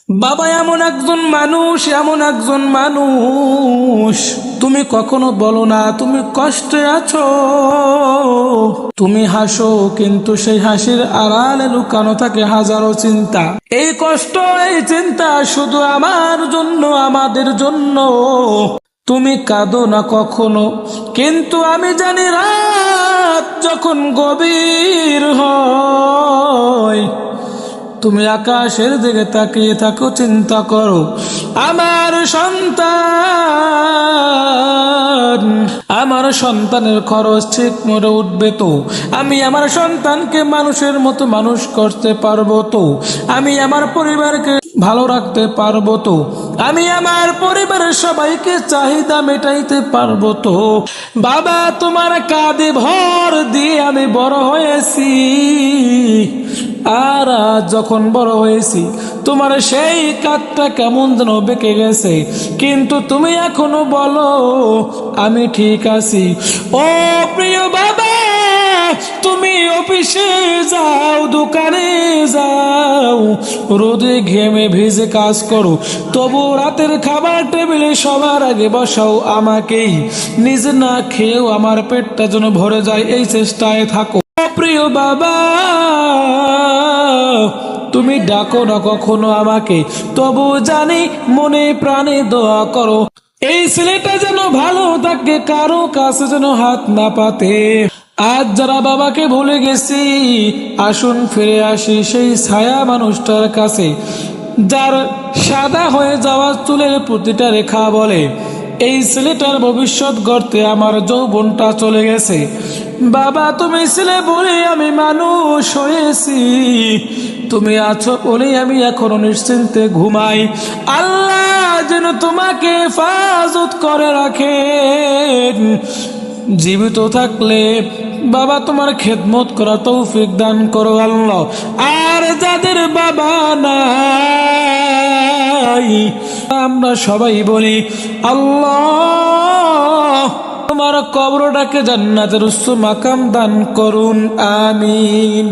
বাবা এমন একজন মানুষ তুমি কখনো বলো না তুমি কষ্টে আছো। তুমি হাসো, কিন্তু সেই হাসির আড়ালে লুকানো থাকে হাজারো চিন্তা। এই কষ্ট, এই চিন্তা শুধু আমার জন্য, আমাদের জন্য। তুমি কাঁদো না কখনো, কিন্তু আমি জানি রাত যখন গভীর হয় তুমি আকাশের দিকে তাকিয়ে থাকো, চিন্তা করো আমার সন্তানের খরচ ঠিক মতো উঠবে তো? আমি আমার সন্তানকে মানুষের মতো মানুষ করতে পারবো তো? আমি আমার পরিবারকে ভালো রাখতে পারবো তো? আমি আমার পরিবারের সবাইকে চাহিদা মেটাইতে পারবো তো? বাবা, তোমার কাঁধে ভর দিয়ে আমি বড় হয়েছি, আর আজ যখন বড় হয়েছি তোমার সেই কাঁধটা কেমন যেন বেঁকে গেছে, কিন্তু তুমি এখনো বলো আমি ঠিক আছি। ও প্রিয় বাবা, তুমি অফিসে যাও, দোকানে যাও, রোদে ঘেমে ভিজে কাজ করো, তবু রাতের খাবার টেবিলে সবার আগে বসাও আমাকেই। নিজে না খেয়েও আমার পেটটা যেন ভরে যায়, এই চেষ্টায় থাকো। প্রিয় বাবা, তুমি ডাকো না কখনো আমাকে, তবু জানি মনে প্রাণে দোয়া করো এই ছেলেটা যেন ভালো থাকে, কারো কাছে যেন হাত না পাতে। আজ যারা বাবাকে ভুলে গেছি, আসুন ফিরে আসি সেই ছায়া মানুষটার কাছে, যার সাদা হয়ে যাওয়া চুলের প্রতিটা রেখা বলে এই ছেলেটার ভবিষ্যৎ গড়তে আমার যৌবনটা চলে গেছে। বাবা, তুমি ছেলে বলে আমি মানুষ হয়েছি, তুমি আছো বলেই আমি এখনো নিশ্চিন্তে ঘুমাই। আল্লাহ যেন তোমাকে হেফাজত করে রাখেন। জীবিত থাকলে বাবা তোমার খেদমত করা তৌফিক দান করো আল্লাহ। আর যাদের বাবা নাই, আমরা সবাই বলি আল্লাহ তোমার কবরটাকে জান্নাতের উচ্চ মাকাম দান করুন, আমিন।